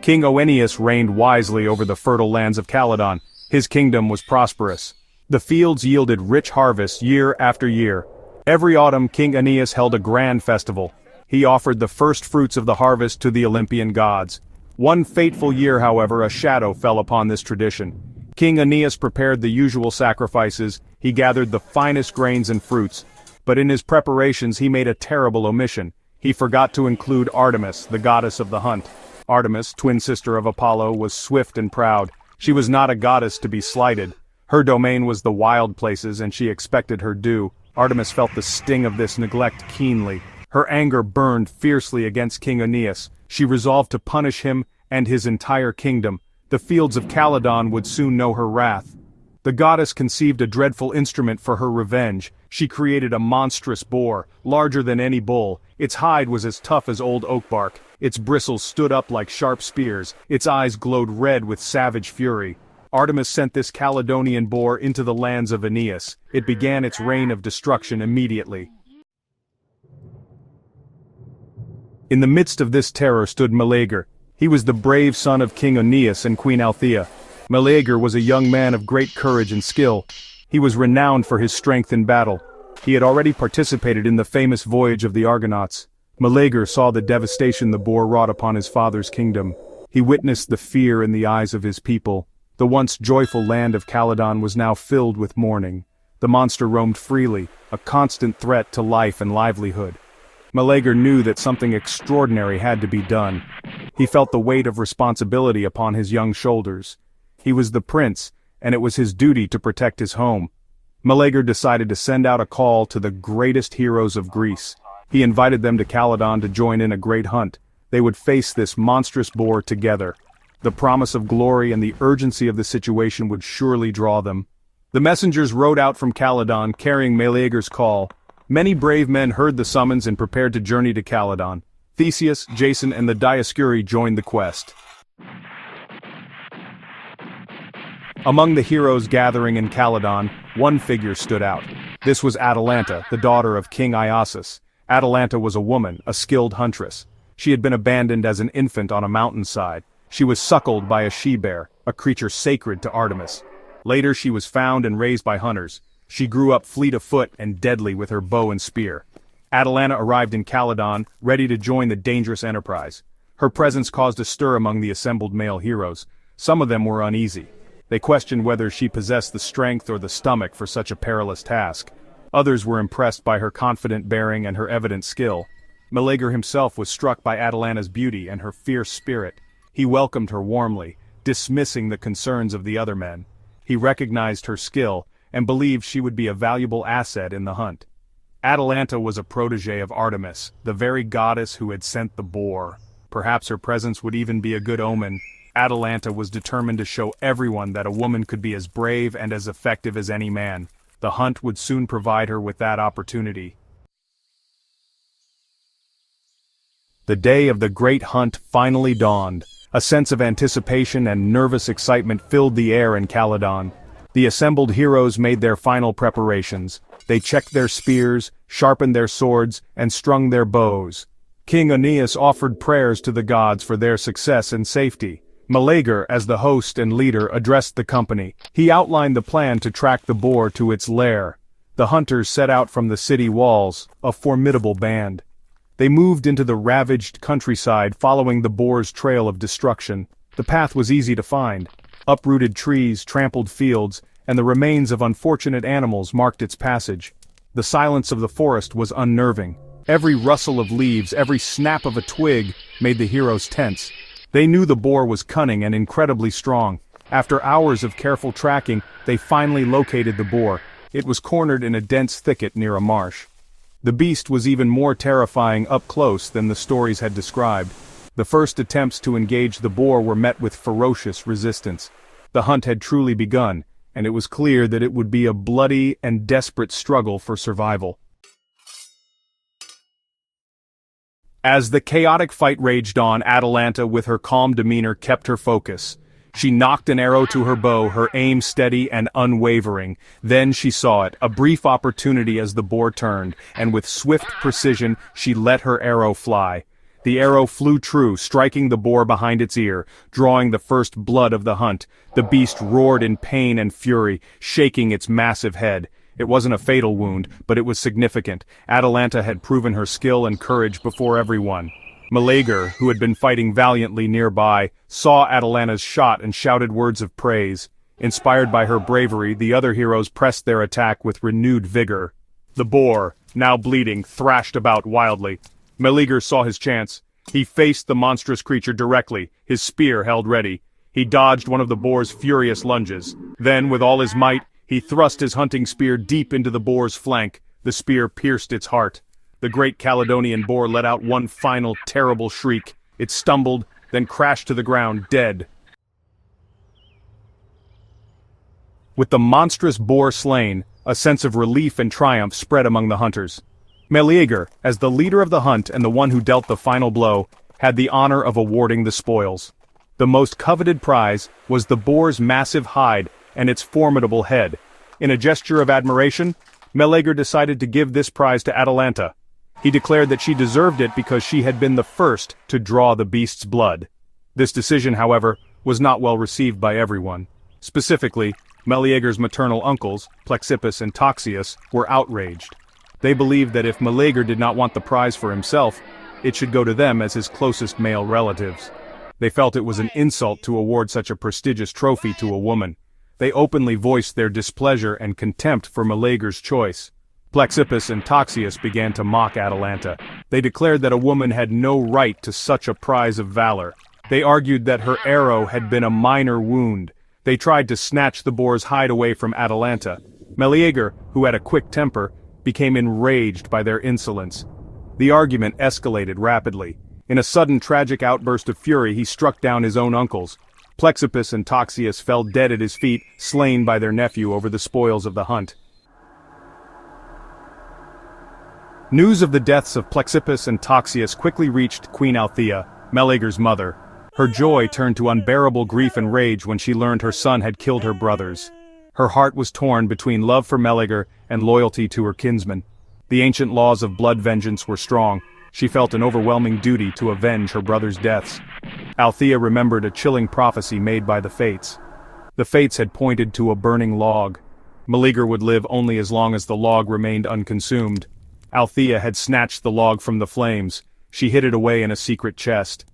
King Oeneus reigned wisely over the fertile lands of Caledon. His kingdom was prosperous. The fields yielded rich harvests year after year. Every autumn King Aeneas held a grand festival. He offered the first fruits of the harvest to the Olympian gods. One fateful year, however, a shadow fell upon this tradition. King Aeneas prepared the usual sacrifices. He gathered the finest grains and fruits. But in his preparations he made a terrible omission. He forgot to include Artemis, the goddess of the hunt. Artemis, twin sister of Apollo, was swift and proud. She was not a goddess to be slighted. Her domain was the wild places, and she expected her due. Artemis felt the sting of this neglect keenly. Her anger burned fiercely against King Aeneas. She resolved to punish him and his entire kingdom. The fields of Caledon would soon know her wrath. The goddess conceived a dreadful instrument for her revenge. She created a monstrous boar, larger than any bull. Its hide was as tough as old oak bark. Its bristles stood up like sharp spears. Its eyes glowed red with savage fury. Artemis sent this Caledonian boar into the lands of Aeneas. It began its reign of destruction immediately. In the midst of this terror stood Meleager. He was the brave son of King Aeneas and Queen Althea. Meleager was a young man of great courage and skill. He was renowned for his strength in battle. He had already participated in the famous voyage of the Argonauts. Meleager saw the devastation the boar wrought upon his father's kingdom. He witnessed the fear in the eyes of his people. The once joyful land of Caledon was now filled with mourning. The monster roamed freely, a constant threat to life and livelihood. Meleager knew that something extraordinary had to be done. He felt the weight of responsibility upon his young shoulders. He was the prince, and it was his duty to protect his home. Meleager decided to send out a call to the greatest heroes of Greece. He invited them to Caledon to join in a great hunt. They would face this monstrous boar together. The promise of glory and the urgency of the situation would surely draw them. The messengers rode out from Caledon carrying Meleager's call. Many brave men heard the summons and prepared to journey to Caledon. Theseus, Jason, and the Dioscuri joined the quest. Among the heroes gathering in Caledon, one figure stood out. This was Atalanta, the daughter of King Iasus. Atalanta was a woman, a skilled huntress. She had been abandoned as an infant on a mountainside. She was suckled by a she-bear, a creature sacred to Artemis. Later she was found and raised by hunters. She grew up fleet of foot and deadly with her bow and spear. Atalanta arrived in Caledon, ready to join the dangerous enterprise. Her presence caused a stir among the assembled male heroes. Some of them were uneasy. They questioned whether she possessed the strength or the stomach for such a perilous task. Others were impressed by her confident bearing and her evident skill. Meleager himself was struck by Atalanta's beauty and her fierce spirit. He welcomed her warmly, dismissing the concerns of the other men. He recognized her skill, and believed she would be a valuable asset in the hunt. Atalanta was a protege of Artemis, the very goddess who had sent the boar. Perhaps her presence would even be a good omen. Atalanta was determined to show everyone that a woman could be as brave and as effective as any man. The hunt would soon provide her with that opportunity. The day of the great hunt finally dawned. A sense of anticipation and nervous excitement filled the air in Caledon. The assembled heroes made their final preparations. They checked their spears, sharpened their swords, and strung their bows. King Aeneas offered prayers to the gods for their success and safety. Meleager, as the host and leader, addressed the company. He outlined the plan to track the boar to its lair. The hunters set out from the city walls, a formidable band. They moved into the ravaged countryside following the boar's trail of destruction. The path was easy to find. Uprooted trees, trampled fields, and the remains of unfortunate animals marked its passage. The silence of the forest was unnerving. Every rustle of leaves, every snap of a twig, made the heroes tense. They knew the boar was cunning and incredibly strong. After hours of careful tracking, they finally located the boar. It was cornered in a dense thicket near a marsh. The beast was even more terrifying up close than the stories had described. The first attempts to engage the boar were met with ferocious resistance. The hunt had truly begun, and it was clear that it would be a bloody and desperate struggle for survival. As the chaotic fight raged on, Atalanta, with her calm demeanor, kept her focus. She nocked an arrow to her bow, her aim steady and unwavering. Then she saw it, a brief opportunity as the boar turned, and with swift precision she let her arrow fly. The arrow flew true, striking the boar behind its ear, drawing the first blood of the hunt. The beast roared in pain and fury, shaking its massive head. It wasn't a fatal wound, but it was significant. Atalanta had proven her skill and courage before everyone. Meleager, who had been fighting valiantly nearby, saw Atalanta's shot and shouted words of praise. Inspired by her bravery, the other heroes pressed their attack with renewed vigor. The boar, now bleeding, thrashed about wildly. Meleager saw his chance. He faced the monstrous creature directly, his spear held ready. He dodged one of the boar's furious lunges. Then, with all his might, he thrust his hunting spear deep into the boar's flank. The spear pierced its heart. The great Caledonian boar let out one final, terrible shriek. It stumbled, then crashed to the ground, dead. With the monstrous boar slain, a sense of relief and triumph spread among the hunters. Meleager, as the leader of the hunt and the one who dealt the final blow, had the honor of awarding the spoils. The most coveted prize was the boar's massive hide and its formidable head. In a gesture of admiration, Meleager decided to give this prize to Atalanta. He declared that she deserved it because she had been the first to draw the beast's blood. This decision, however, was not well received by everyone. Specifically, Meleager's maternal uncles, Plexippus and Toxius, were outraged. They believed that if Meleager did not want the prize for himself, it should go to them as his closest male relatives. They felt it was an insult to award such a prestigious trophy to a woman. They openly voiced their displeasure and contempt for Meleager's choice. Plexippus and Toxius began to mock Atalanta. They declared that a woman had no right to such a prize of valor. They argued that her arrow had been a minor wound. They tried to snatch the boar's hide away from Atalanta. Meleager, who had a quick temper, became enraged by their insolence. The argument escalated rapidly. In a sudden tragic outburst of fury, he struck down his own uncles. Plexippus and Toxius fell dead at his feet, slain by their nephew over the spoils of the hunt. News of the deaths of Plexippus and Toxius quickly reached Queen Althea, Meleager's mother. Her joy turned to unbearable grief and rage when she learned her son had killed her brothers. Her heart was torn between love for Meleager and loyalty to her kinsman. The ancient laws of blood vengeance were strong. She felt an overwhelming duty to avenge her brothers' deaths. Althea remembered a chilling prophecy made by the Fates. The Fates had pointed to a burning log. Meleager would live only as long as the log remained unconsumed. Althea had snatched the log from the flames. She hid it away in a secret chest.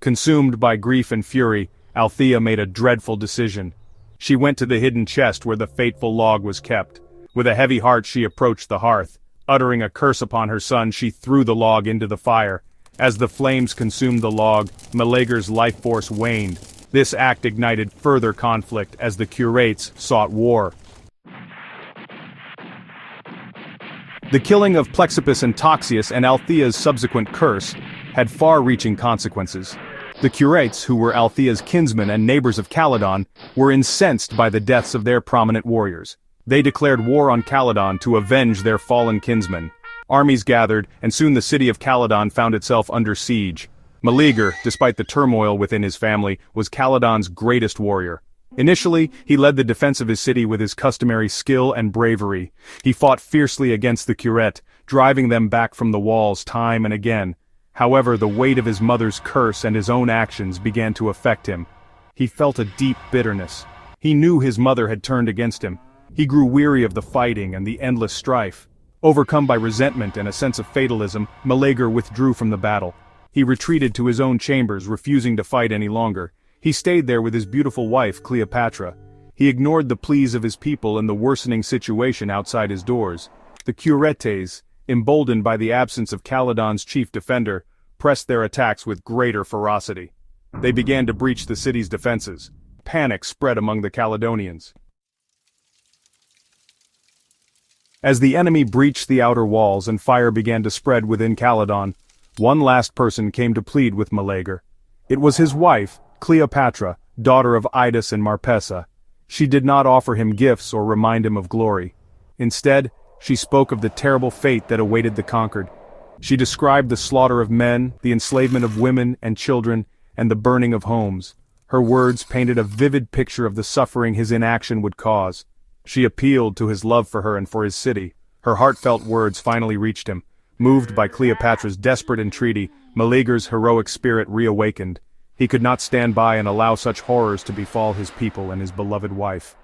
Consumed by grief and fury, Althea made a dreadful decision. She went to the hidden chest where the fateful log was kept. With a heavy heart she approached the hearth. Uttering a curse upon her son, she threw the log into the fire. As the flames consumed the log, Meleager's life force waned. This act ignited further conflict as the curates sought war. The killing of Plexippus and Toxius and Althea's subsequent curse had far-reaching consequences. The curates, who were Althea's kinsmen and neighbors of Caledon, were incensed by the deaths of their prominent warriors. They declared war on Caledon to avenge their fallen kinsmen. Armies gathered, and soon the city of Caledon found itself under siege. Meleager, despite the turmoil within his family, was Caledon's greatest warrior. Initially, he led the defense of his city with his customary skill and bravery. He fought fiercely against the curate, driving them back from the walls time and again. However, the weight of his mother's curse and his own actions began to affect him. He felt a deep bitterness. He knew his mother had turned against him. He grew weary of the fighting and the endless strife. Overcome by resentment and a sense of fatalism, Meleager withdrew from the battle. He retreated to his own chambers, refusing to fight any longer. He stayed there with his beautiful wife, Cleopatra. He ignored the pleas of his people and the worsening situation outside his doors. The curetes, emboldened by the absence of Caledon's chief defender, pressed their attacks with greater ferocity. They began to breach the city's defenses. Panic spread among the Caledonians. As the enemy breached the outer walls and fire began to spread within Caledon, one last person came to plead with Meleager. It was his wife, Cleopatra, daughter of Idas and Marpessa. She did not offer him gifts or remind him of glory. Instead, she spoke of the terrible fate that awaited the conquered. She described the slaughter of men, the enslavement of women and children, and the burning of homes. Her words painted a vivid picture of the suffering his inaction would cause. She appealed to his love for her and for his city. Her heartfelt words finally reached him. Moved by Cleopatra's desperate entreaty, Meleager's heroic spirit reawakened. He could not stand by and allow such horrors to befall his people and his beloved wife.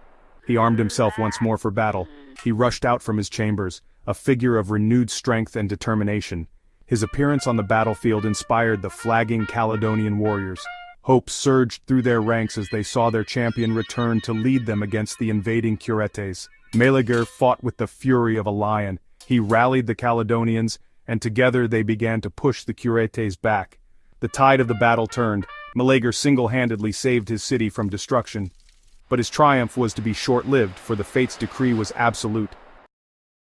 He armed himself once more for battle. He rushed out from his chambers, a figure of renewed strength and determination. His appearance on the battlefield inspired the flagging Caledonian warriors. Hope surged through their ranks as they saw their champion return to lead them against the invading Curetes. Meleager fought with the fury of a lion. He rallied the Caledonians, and together they began to push the Curetes back. The tide of the battle turned. Meleager single-handedly saved his city from destruction. But his triumph was to be short-lived, for the fate's decree was absolute.